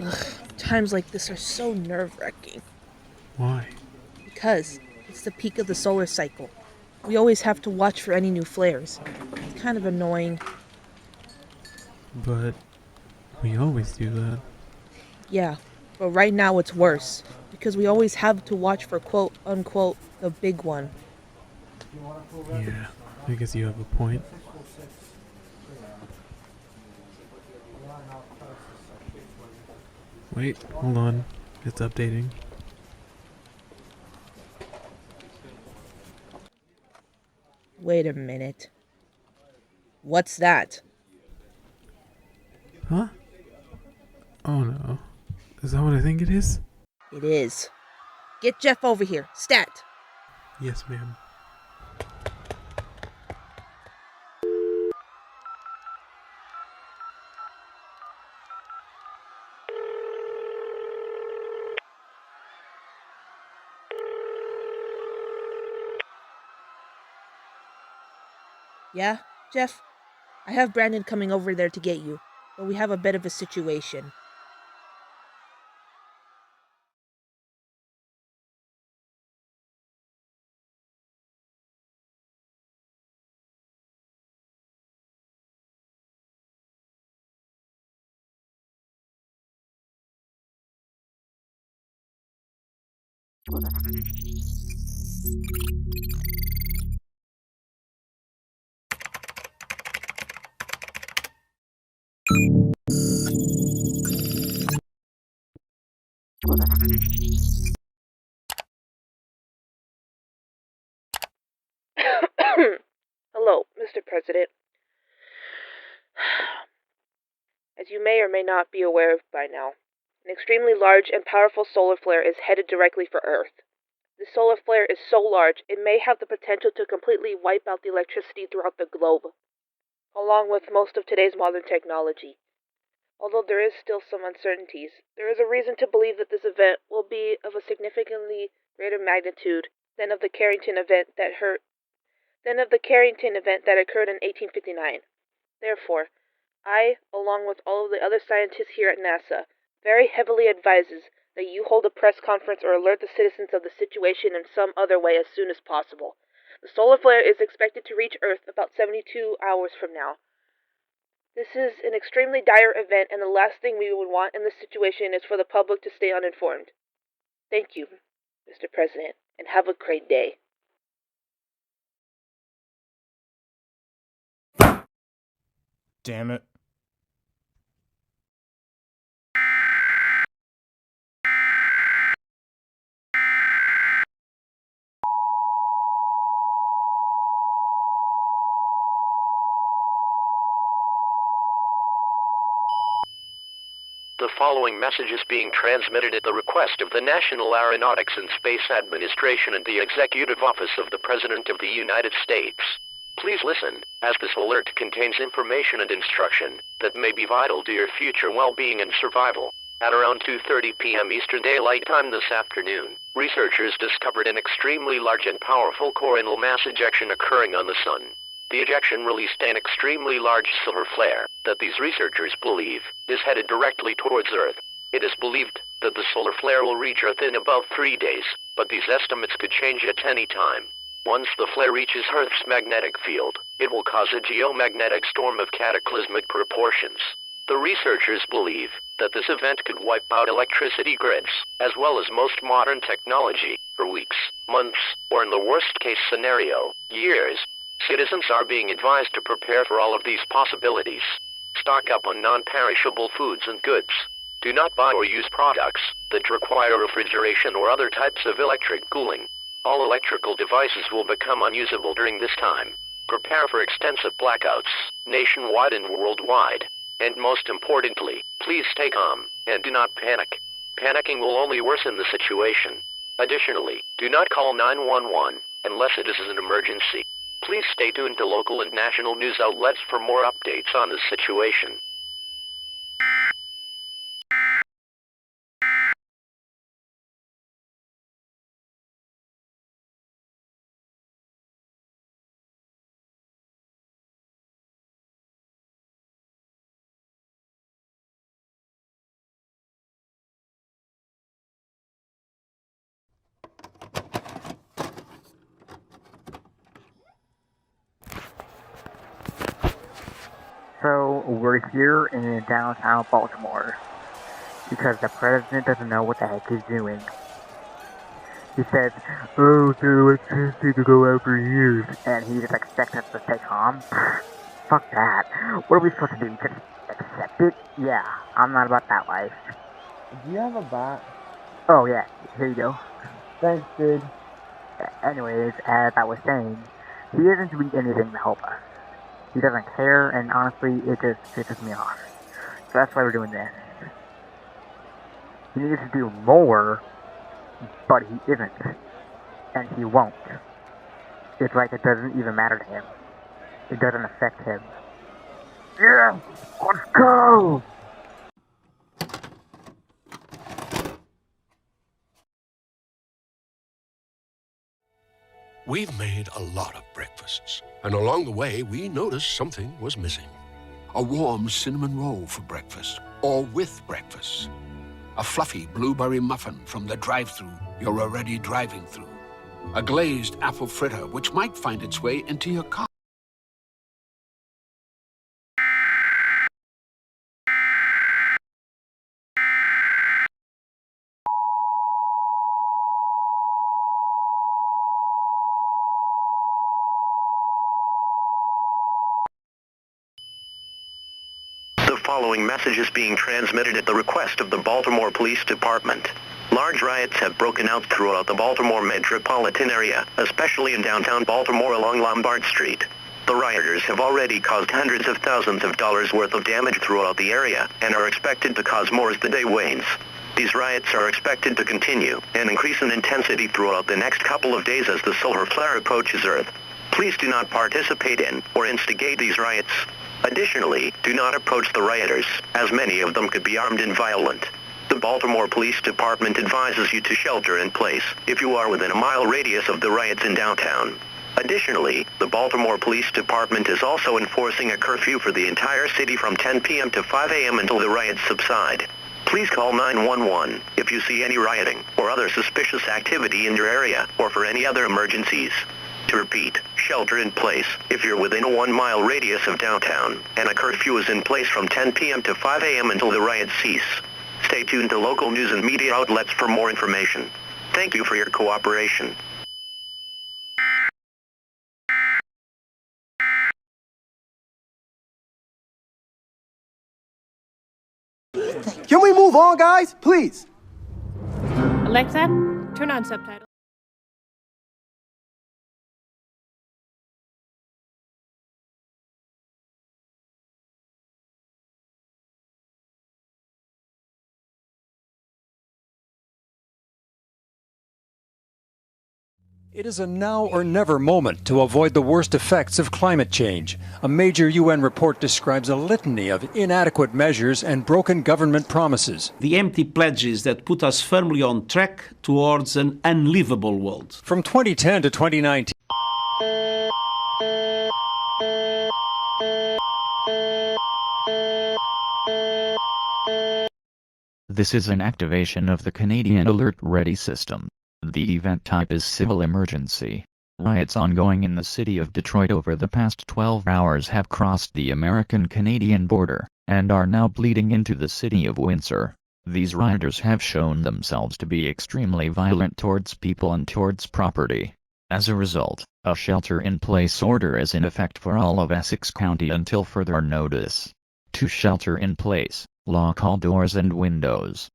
Ugh, times like this are so nerve-wracking. Why? Because it's the peak of the solar cycle. We always have to watch for any new flares. It's kind of annoying. But we always do that. Yeah, but right now it's worse. Because we always have to watch for quote unquote the big one. Yeah, I guess you have a point. Wait, hold on. It's updating. Wait a minute. What's that? Huh? Oh no. Is that what I think it is? It is. Get Jeff over here. Stat! Yes, ma'am. Yeah, Jeff? I have Brandon coming over there to get you, but we have a bit of a situation. Hello, Mr. President. As you may or may not be aware of by now, an extremely large and powerful solar flare is headed directly for Earth. This solar flare is so large it may have the potential to completely wipe out the electricity throughout the globe, along with most of today's modern technology. Although there is still some uncertainties, there is a reason to believe that this event will be of a significantly greater magnitude than of the Carrington event that occurred in 1859. Therefore, I, along with all of the other scientists here at NASA, very heavily advises that you hold a press conference or alert the citizens of the situation in some other way as soon as possible. The solar flare is expected to reach Earth about 72 hours from now. This is an extremely dire event, and the last thing we would want in this situation is for the public to stay uninformed. Thank you, Mr. President, and have a great day. Damn it. The following message is being transmitted at the request of the National Aeronautics and Space Administration and the Executive Office of the President of the United States. Please listen, as this alert contains information and instruction that may be vital to your future well-being and survival. At around 2:30 p.m. Eastern Daylight Time this afternoon, researchers discovered an extremely large and powerful coronal mass ejection occurring on the Sun. The ejection released an extremely large silver flare that these researchers believe is headed directly towards Earth. It is believed that the solar flare will reach Earth in about 3 days, but these estimates could change at any time. Once the flare reaches Earth's magnetic field, it will cause a geomagnetic storm of cataclysmic proportions. The researchers believe that this event could wipe out electricity grids, as well as most modern technology, for weeks, months, or in the worst-case scenario, years. Citizens are being advised to prepare for all of these possibilities. Stock up on non-perishable foods and goods. Do not buy or use products that require refrigeration or other types of electric cooling. All electrical devices will become unusable during this time. Prepare for extensive blackouts, nationwide and worldwide. And most importantly, please stay calm, and do not panic. Panicking will only worsen the situation. Additionally, do not call 911 unless it is an emergency. Please stay tuned to local and national news outlets for more updates on this situation. So, we're here in downtown Baltimore because the president doesn't know what the heck he's doing. He says, "Oh, the electricity could go out for years," and he just expects us to stay calm. Fuck that. What are we supposed to do? Just accept it? Yeah, I'm not about that life. Do you have a bat? Oh yeah, here you go. Thanks, dude. Anyways, as I was saying, he isn't doing anything to help us. He doesn't care, and honestly, it just pisses me off. So that's why we're doing this. He needs to do more, but he isn't. And he won't. It's like it doesn't even matter to him. It doesn't affect him. Yeah! Let's go! We've made a lot of breakfasts, and along the way, we noticed something was missing. A warm cinnamon roll for breakfast, or with breakfast. A fluffy blueberry muffin from the drive-thru you're already driving through. A glazed apple fritter, which might find its way into your car. The following message is being transmitted at the request of the Baltimore Police Department. Large riots have broken out throughout the Baltimore metropolitan area, especially in downtown Baltimore along Lombard Street. The rioters have already caused hundreds of thousands of dollars worth of damage throughout the area and are expected to cause more as the day wanes. These riots are expected to continue and increase in intensity throughout the next couple of days as the solar flare approaches Earth. Please do not participate in or instigate these riots. Additionally, do not approach the rioters, as many of them could be armed and violent. The Baltimore Police Department advises you to shelter in place if you are within a mile radius of the riots in downtown. Additionally, the Baltimore Police Department is also enforcing a curfew for the entire city from 10 p.m. to 5 a.m. until the riots subside. Please call 911 if you see any rioting or other suspicious activity in your area or for any other emergencies. To repeat, shelter in place if you're within a 1 mile radius of downtown, and a curfew is in place from 10 p.m. to 5 a.m. until the riots cease. Stay tuned to local news and media outlets for more information. Thank you for your cooperation. Can we move on, guys? Please. Alexa, turn on subtitles. It is a now or never moment to avoid the worst effects of climate change. A major UN report describes a litany of inadequate measures and broken government promises. The empty pledges that put us firmly on track towards an unlivable world. From 2010 to 2019. This is an activation of the Canadian Alert Ready system. The event type is civil emergency. Riots ongoing in the city of Detroit over the past 12 hours have crossed the American-Canadian border, and are now bleeding into the city of Windsor. These rioters have shown themselves to be extremely violent towards people and towards property. As a result, a shelter-in-place order is in effect for all of Essex County until further notice. To shelter in place, lock all doors and windows.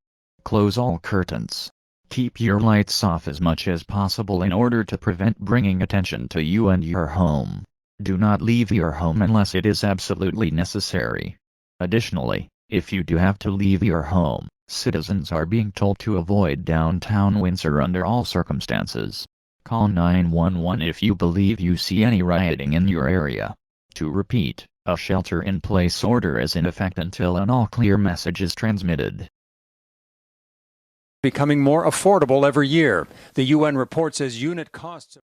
Close all curtains. Keep your lights off as much as possible in order to prevent bringing attention to you and your home. Do not leave your home unless it is absolutely necessary. Additionally, if you do have to leave your home, citizens are being told to avoid downtown Windsor under all circumstances. Call 911 if you believe you see any rioting in your area. To repeat, a shelter-in-place order is in effect until an all-clear message is transmitted. Becoming more affordable every year. The UN report says unit costs.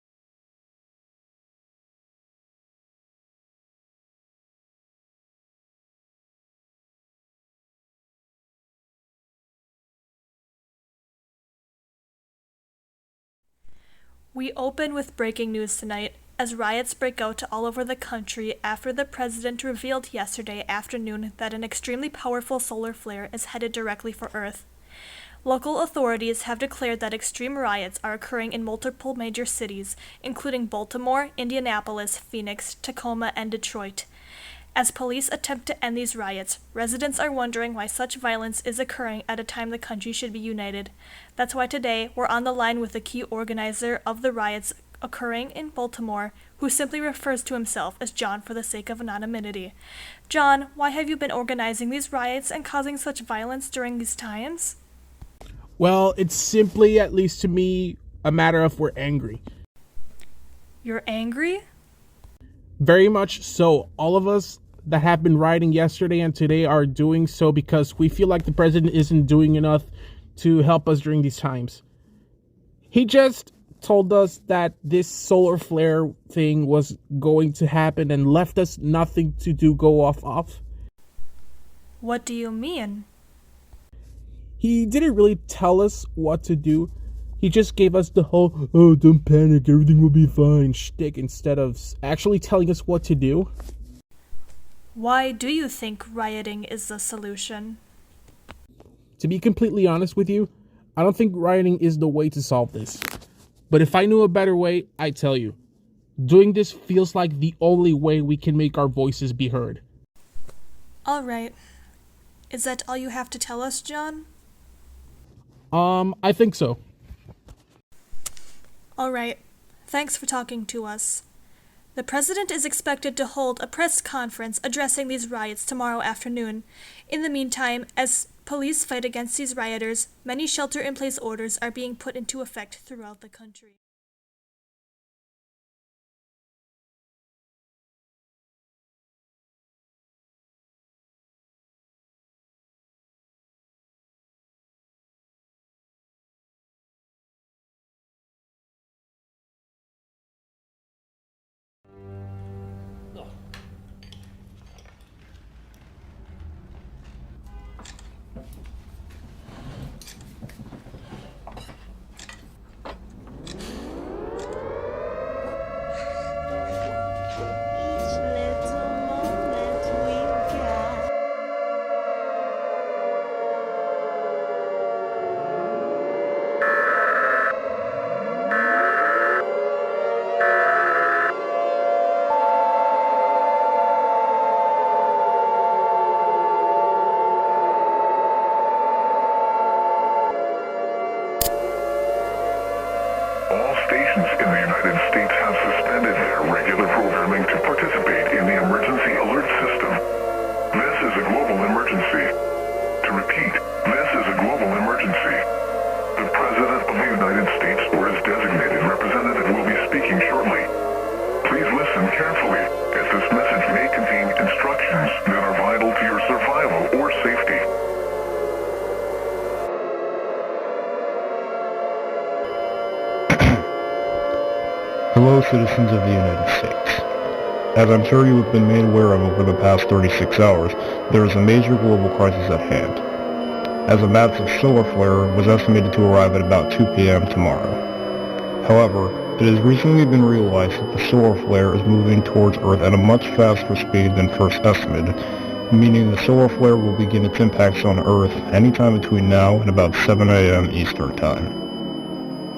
We open with breaking news tonight. as riots break out all over the country after the president revealed yesterday afternoon that an extremely powerful solar flare is headed directly for Earth. Local authorities have declared that extreme riots are occurring in multiple major cities, including Baltimore, Indianapolis, Phoenix, Tacoma, and Detroit. As police attempt to end these riots, residents are wondering why such violence is occurring at a time the country should be united. That's why today we're on the line with the key organizer of the riots occurring in Baltimore, who simply refers to himself as John for the sake of anonymity. John, why have you been organizing these riots and causing such violence during these times? Well, it's simply, at least to me, a matter of we're angry. You're angry? Very much so. All of us that have been rioting yesterday and today are doing so because we feel like the president isn't doing enough to help us during these times. He just told us that this solar flare thing was going to happen and left us nothing to do go off. What do you mean? He didn't really tell us what to do. He just gave us the whole, oh, don't panic, everything will be fine shtick instead of actually telling us what to do. Why do you think rioting is the solution? To be completely honest with you, I don't think rioting is the way to solve this. But if I knew a better way, I'd tell you. Doing this feels like the only way we can make our voices be heard. All right. Is that all you have to tell us, John? I think so. All right. Thanks for talking to us. The president is expected to hold a press conference addressing these riots tomorrow afternoon. In the meantime, as police fight against these rioters, many shelter-in-place orders are being put into effect throughout the country. All stations in the United States have suspended their regular programming to participate in the emergency alert system. This is a global emergency. To repeat, this is a global emergency. The President of the United States or his designated representative will be speaking shortly. Please listen carefully, as this message may contain instructions that are vital to your survival or safety. Hello, citizens of the United States. As I'm sure you have been made aware of over the past 36 hours, there is a major global crisis at hand, as a massive solar flare was estimated to arrive at about 2 p.m. tomorrow. However, it has recently been realized that the solar flare is moving towards Earth at a much faster speed than first estimated, meaning the solar flare will begin its impacts on Earth anytime between now and about 7 a.m. Eastern Time.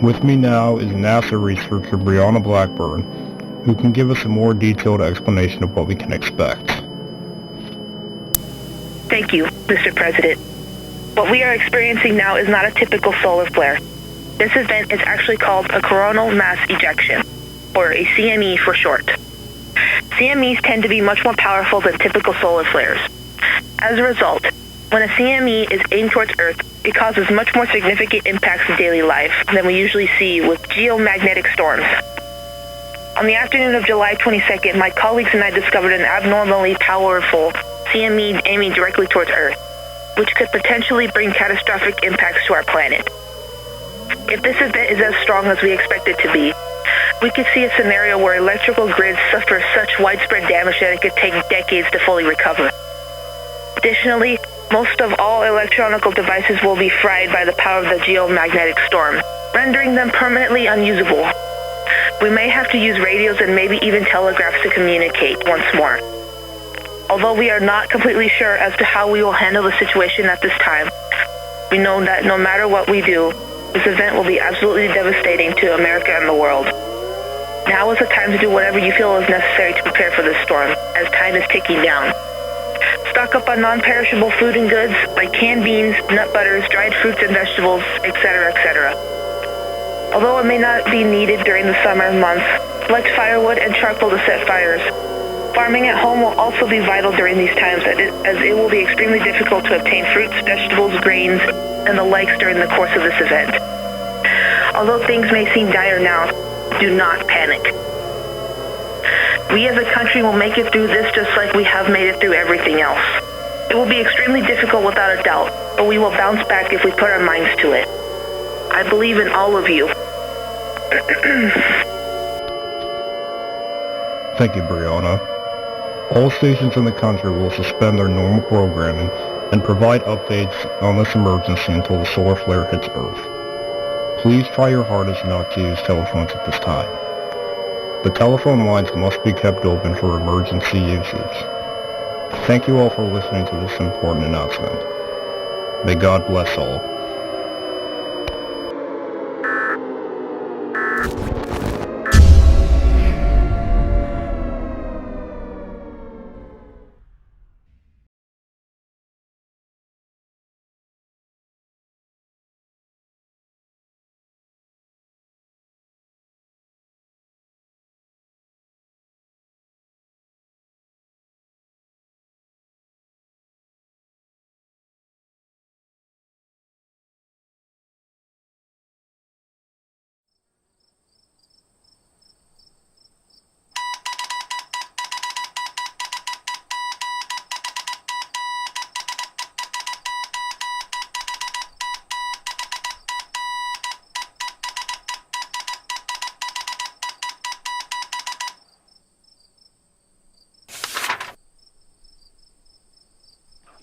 With me now is NASA researcher Brianna Blackburn, who can give us a more detailed explanation of what we can expect. Thank you, Mr. President. What we are experiencing now is not a typical solar flare. This event is actually called a coronal mass ejection, or a CME for short. CMEs tend to be much more powerful than typical solar flares. As a result, when a CME is aimed towards Earth, it causes much more significant impacts in daily life than we usually see with geomagnetic storms. On the afternoon of July 22nd, my colleagues and I discovered an abnormally powerful CME aiming directly towards Earth, which could potentially bring catastrophic impacts to our planet. If this event is as strong as we expect it to be, we could see a scenario where electrical grids suffer such widespread damage that it could take decades to fully recover. Additionally, most of all electronic devices will be fried by the power of the geomagnetic storm, rendering them permanently unusable. We may have to use radios and maybe even telegraphs to communicate once more. Although we are not completely sure as to how we will handle the situation at this time, we know that no matter what we do, this event will be absolutely devastating to America and the world. Now is the time to do whatever you feel is necessary to prepare for this storm, as time is ticking down. Stock up on non-perishable food and goods like canned beans, nut butters, dried fruits and vegetables, etc., etc. Although it may not be needed during the summer months, collect firewood and charcoal to set fires. Farming at home will also be vital during these times, as it will be extremely difficult to obtain fruits, vegetables, grains, and the likes during the course of this event. Although things may seem dire now, do not panic. We as a country will make it through this just like we have made it through everything else. It will be extremely difficult without a doubt, but we will bounce back if we put our minds to it. I believe in all of you. Thank you, Brianna. All stations in the country will suspend their normal programming and provide updates on this emergency until the solar flare hits Earth. Please try your hardest not to use telephones at this time. The telephone lines must be kept open for emergency usage. Thank you all for listening to this important announcement. May God bless all.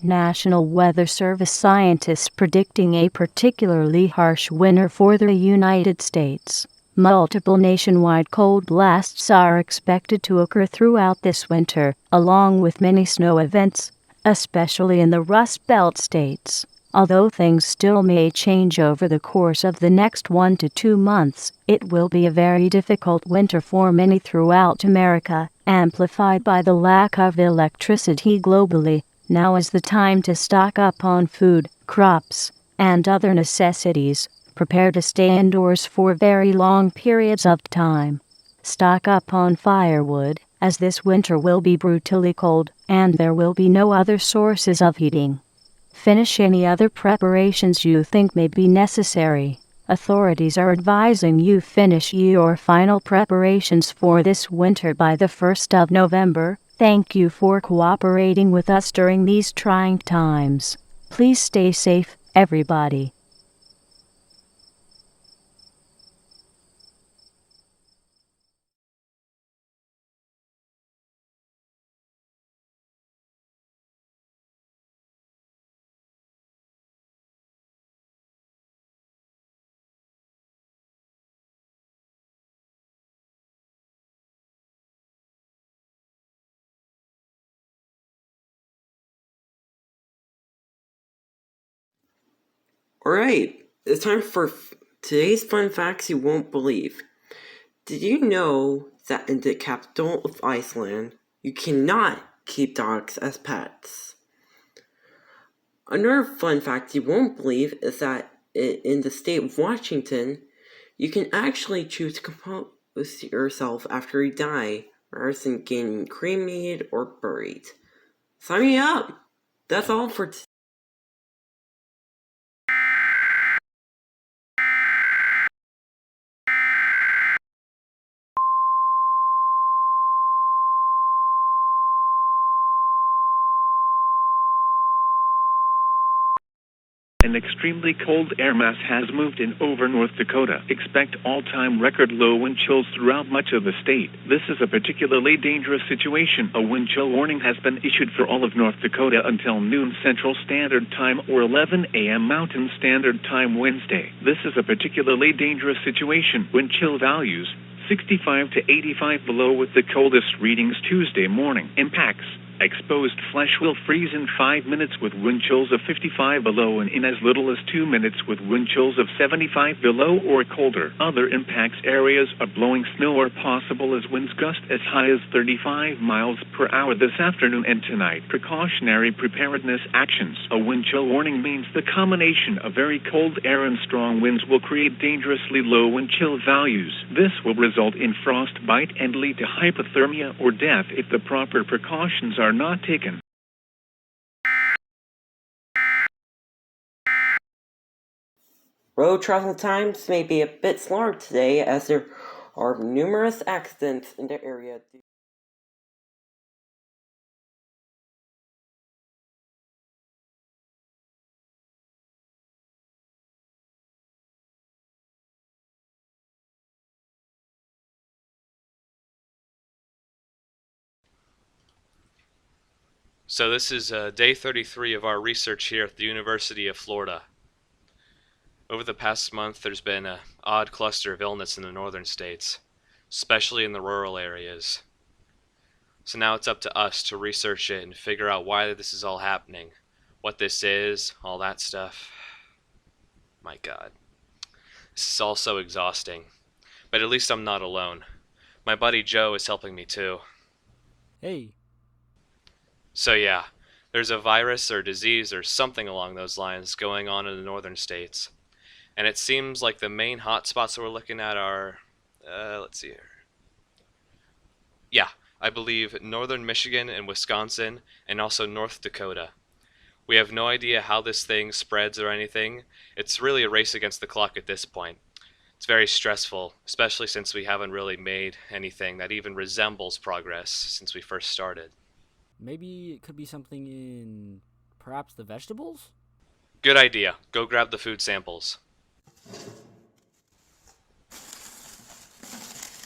National Weather Service scientists predicting a particularly harsh winter for the United States. Multiple nationwide cold blasts are expected to occur throughout this winter, along with many snow events, especially in the Rust Belt states. Although things still may change over the course of the next 1 to 2 months, it will be a very difficult winter for many throughout America, amplified by the lack of electricity globally. Now is the time to stock up on food, crops, and other necessities. Prepare to stay indoors for very long periods of time. Stock up on firewood, as this winter will be brutally cold, and there will be no other sources of heating. Finish any other preparations you think may be necessary. Authorities are advising you finish your final preparations for this winter by the 1st of November. Thank you for cooperating with us during these trying times. Please stay safe, everybody. Alright, it's time for today's fun facts you won't believe. Did you know that in the capital of Iceland, you cannot keep dogs as pets? Another fun fact you won't believe is that in the state of Washington, you can actually choose to compose yourself after you die, rather than getting cremated or buried. Sign me up! That's all for today. An extremely cold air mass has moved in over North Dakota. Expect all-time record low wind chills throughout much of the state. This is a particularly dangerous situation. A wind chill warning has been issued for all of North Dakota until noon Central Standard Time or 11 a.m. Mountain Standard Time Wednesday. This is a particularly dangerous situation. Wind chill values 65 to 85 below with the coldest readings Tuesday morning. Impacts. Exposed flesh will freeze in 5 minutes with wind chills of 55 below and in as little as 2 minutes with wind chills of 75 below or colder. Other impacts areas of blowing snow are possible as winds gust as high as 35 miles per hour this afternoon and tonight. Precautionary preparedness actions. A wind chill warning means the combination of very cold air and strong winds will create dangerously low wind chill values. This will result in frostbite and lead to hypothermia or death if the proper precautions are not taken. Road travel times may be a bit slower today as there are numerous accidents in the area. So this is day 33 of our research here at the University of Florida. Over the past month, there's been an odd cluster of illness in the northern states, especially in the rural areas. So now it's up to us to research it and figure out why this is all happening, what this is, all that stuff. My God. This is all so exhausting. But at least I'm not alone. My buddy Joe is helping me too. Hey. So yeah, there's a virus or disease or something along those lines going on in the northern states. And it seems like the main hotspots that we're looking at are, let's see here. Yeah, I believe northern Michigan and Wisconsin and also North Dakota. We have no idea how this thing spreads or anything. It's really a race against the clock at this point. It's very stressful, especially since we haven't really made anything that even resembles progress since we first started. Maybe it could be something in perhaps the vegetables? Good idea. Go grab the food samples.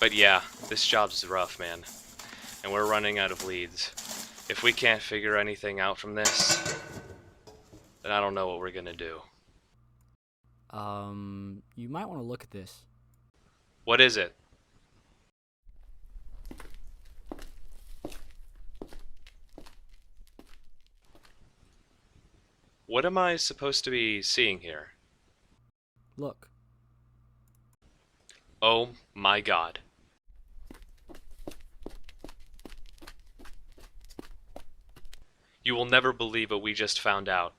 But yeah, this job's rough, man. And we're running out of leads. If we can't figure anything out from this, then I don't know what we're gonna do. You might want to look at this. What is it? What am I supposed to be seeing here? Look. Oh my God. You will never believe what we just found out.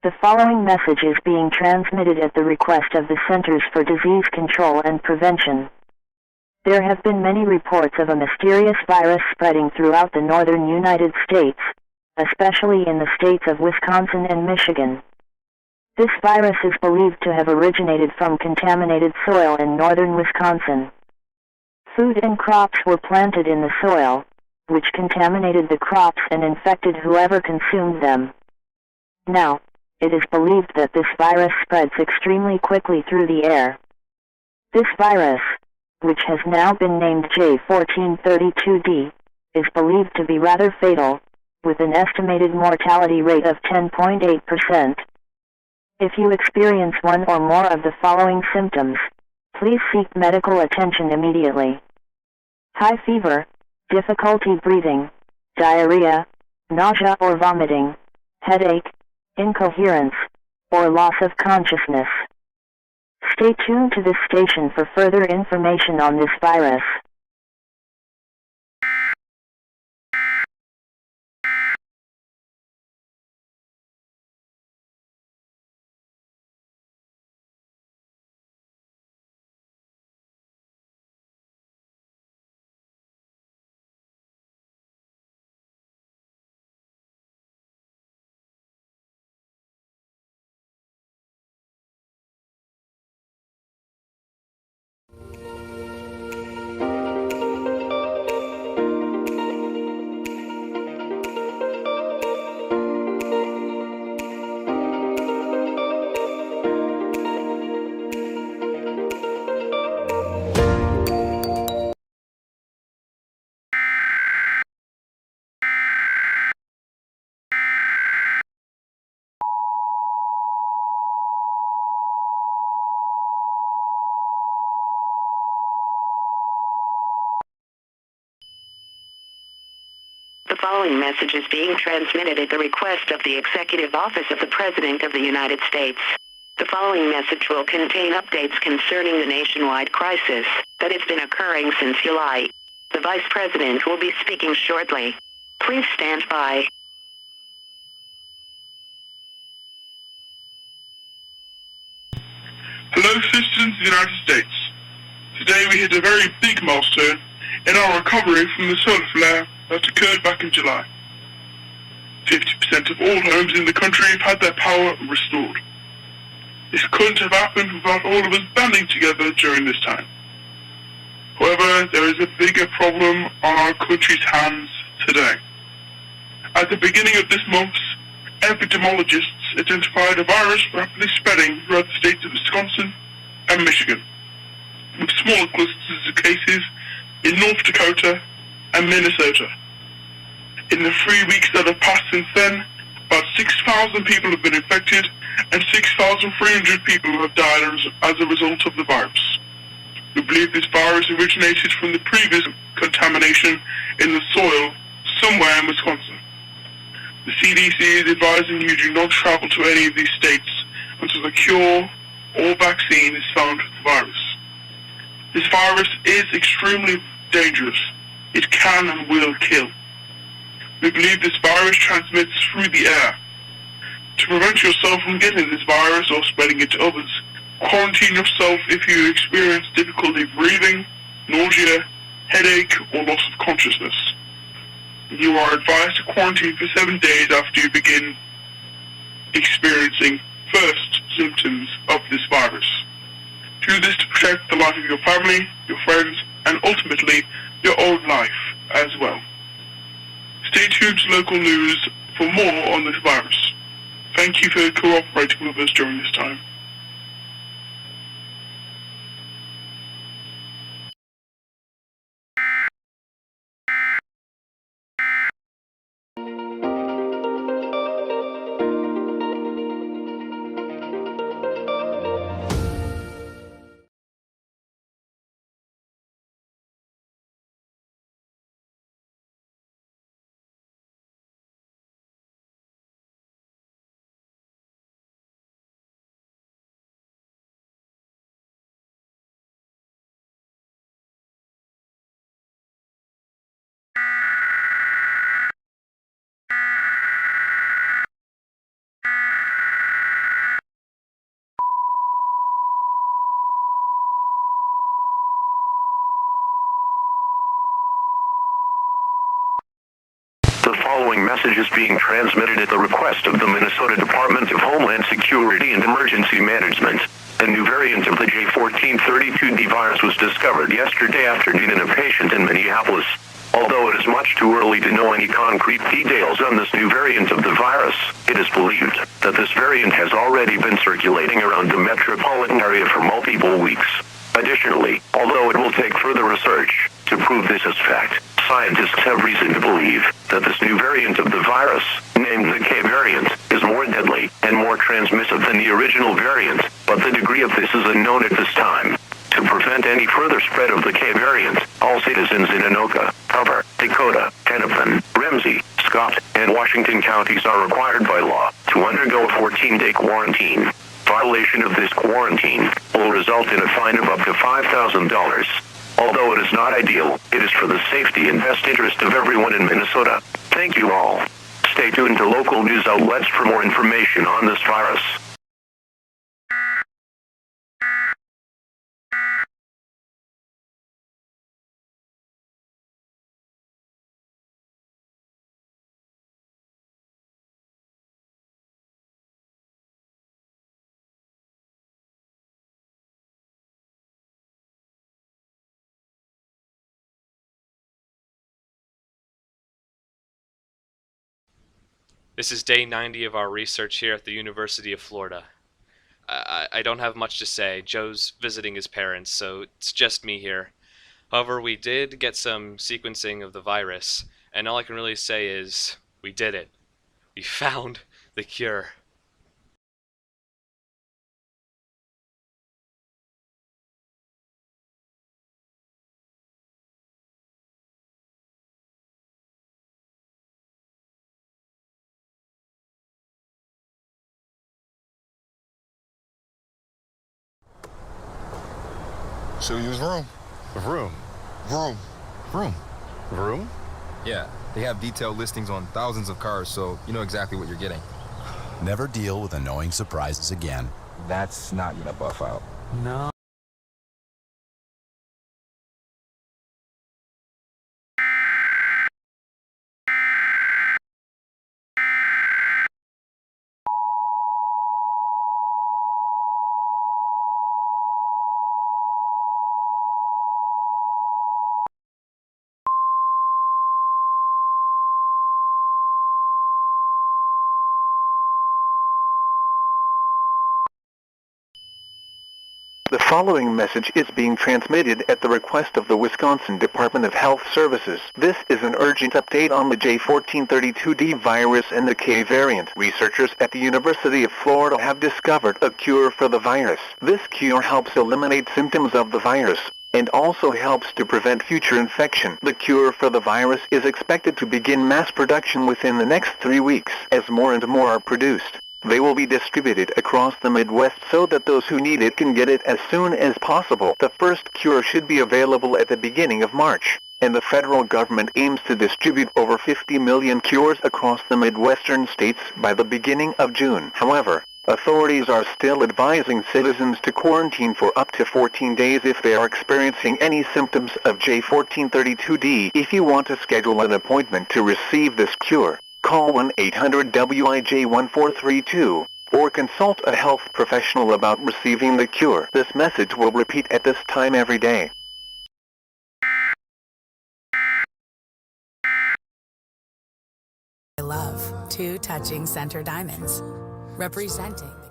The following message is being transmitted at the request of the Centers for Disease Control and Prevention. There have been many reports of a mysterious virus spreading throughout the northern United States, especially in the states of Wisconsin and Michigan. This virus is believed to have originated from contaminated soil in northern Wisconsin. Food and crops were planted in the soil, which contaminated the crops and infected whoever consumed them. Now, it is believed that this virus spreads extremely quickly through the air. This virus, which has now been named J1432D, is believed to be rather fatal, with an estimated mortality rate of 10.8%. If you experience one or more of the following symptoms, please seek medical attention immediately. High fever, difficulty breathing, diarrhea, nausea or vomiting, headache, incoherence, or loss of consciousness. Stay tuned to this station for further information on this virus. following message is being transmitted at the request of the Executive Office of the President of the United States. The following message will contain updates concerning the nationwide crisis that has been occurring since July. The Vice President will be speaking shortly. Please stand by. Hello, citizens of the United States. Today we hit a very big milestone in our recovery from the solar flare that occurred back in July. 50% of all homes in the country have had their power restored. This couldn't have happened without all of us banding together during this time. However, there is a bigger problem on our country's hands today. At the beginning of this month, epidemiologists identified a virus rapidly spreading throughout the states of Wisconsin and Michigan, with smaller clusters of cases in North Dakota and Minnesota. In the 3 weeks that have passed since then, about 6,000 people have been infected and 6,300 people have died as a result of the virus. We believe this virus originated from the previous contamination in the soil somewhere in Wisconsin. The CDC is advising you do not travel to any of these states until a cure or vaccine is found for the virus. This virus is extremely dangerous. It can and will kill. We believe this virus transmits through the air. To prevent yourself from getting this virus or spreading it to others, quarantine yourself if you experience difficulty breathing, nausea, headache, or loss of consciousness. You are advised to quarantine for 7 days after you begin experiencing first symptoms of this virus. Do this to protect the life of your family, your friends, and ultimately your own life as well. Stay tuned to local news for more on this virus. Thank you for cooperating with us during this time. The following message is being transmitted at the request of the Minnesota Department of Homeland Security and Emergency Management. A new variant of the J1432D virus was discovered yesterday afternoon in a patient in Minneapolis. Although it is much too early to know any concrete details on this new variant of the virus, it is believed that this variant has already been circulating around the metropolitan area for multiple weeks. Additionally, although it will take further research to prove this as fact, scientists have reason to believe that this new variant of the virus, named the K variant, is more deadly and more transmissive than the original variant, but the degree of this is unknown at this time. To prevent any further spread of the K variant, all citizens in Anoka, Carver, Dakota, Hennepin, Ramsey, Scott, and Washington counties are required by law to undergo a 14-day quarantine. Violation of this quarantine will result in a fine of up to $5,000. Although it is not ideal, it is for the safety and best interest of everyone in Minnesota. Thank you all. Stay tuned to local news outlets for more information on this virus. This is day 90 of our research here at the University of Florida. I don't have much to say. Joe's visiting his parents, so it's just me here. However, we did get some sequencing of the virus, and all I can really say is, we did it. We found the cure. Should've used Vroom. Vroom? Vroom. Vroom? Vroom? Yeah, they have detailed listings on thousands of cars, so you know exactly what you're getting. Never deal with annoying surprises again. That's not gonna buff out. No. The following message is being transmitted at the request of the Wisconsin Department of Health Services. This is an urgent update on the J1432D virus and the K variant. Researchers at the University of Florida have discovered a cure for the virus. This cure helps eliminate symptoms of the virus and also helps to prevent future infection. The cure for the virus is expected to begin mass production within the next 3 weeks, as more and more are produced. They will be distributed across the Midwest so that those who need it can get it as soon as possible. The first cure should be available at the beginning of March, and the federal government aims to distribute over 50 million cures across the Midwestern states by the beginning of June. However, authorities are still advising citizens to quarantine for up to 14 days if they are experiencing any symptoms of J1432D. If you want to schedule an appointment to receive this cure, call 1-800-WIJ-1432 or consult a health professional about receiving the cure. This message will repeat at this time every day. I love 2 touching center diamonds, representing the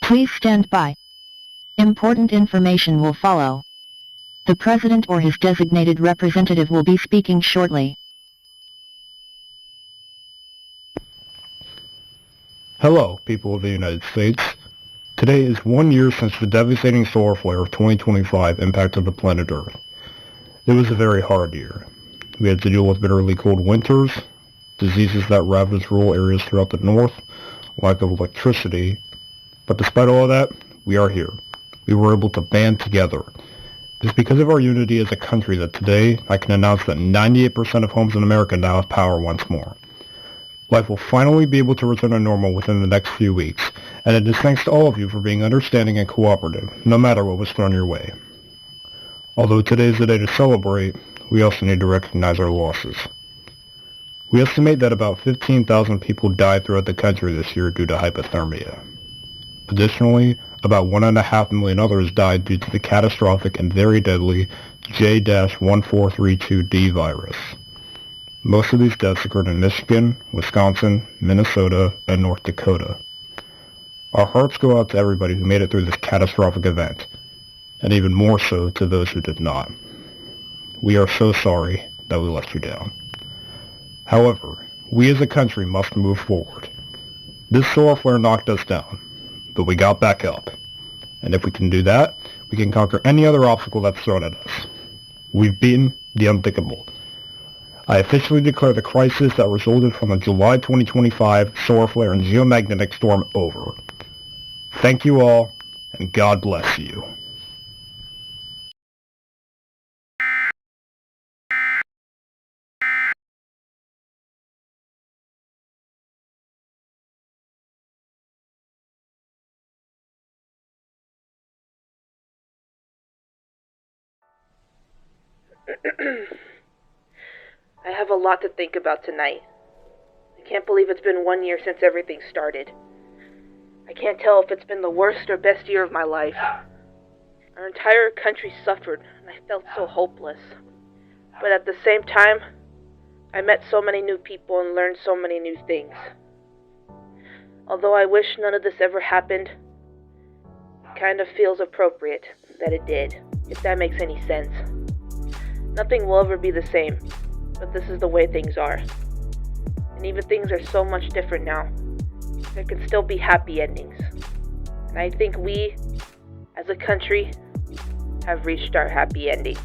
Please stand by. Important information will follow. The President or his designated representative will be speaking shortly. Hello, people of the United States. Today is 1 year since the devastating solar flare of 2025 impacted the planet Earth. It was a very hard year. We had to deal with bitterly cold winters, diseases that ravaged rural areas throughout the north, lack of electricity. But despite all of that, we are here. We were able to band together. It's because of our unity as a country that today I can announce that 98% of homes in America now have power once more. Life will finally be able to return to normal within the next few weeks, and it is thanks to all of you for being understanding and cooperative, no matter what was thrown your way. Although today is the day to celebrate, we also need to recognize our losses. We estimate that about 15,000 people died throughout the country this year due to hypothermia. Additionally, about 1.5 million others died due to the catastrophic and very deadly J-1432D virus. Most of these deaths occurred in Michigan, Wisconsin, Minnesota, and North Dakota. Our hearts go out to everybody who made it through this catastrophic event, and even more so to those who did not. We are so sorry that we let you down. However, we as a country must move forward. This solar flare knocked us down, but we got back up. And if we can do that, we can conquer any other obstacle that's thrown at us. We've beaten the unthinkable. I officially declare the crisis that resulted from the July 2025 solar flare and geomagnetic storm over. Thank you all, and God bless you. I have a lot to think about tonight. I can't believe it's been 1 year since everything started. I can't tell if it's been the worst or best year of my life. Our entire country suffered, and I felt so hopeless. But at the same time, I met so many new people and learned so many new things. Although I wish none of this ever happened, kind of feels appropriate that it did, if that makes any sense. Nothing will ever be the same, but this is the way things are. And even things are so much different now, there can still be happy endings. And I think we, as a country, have reached our happy ending.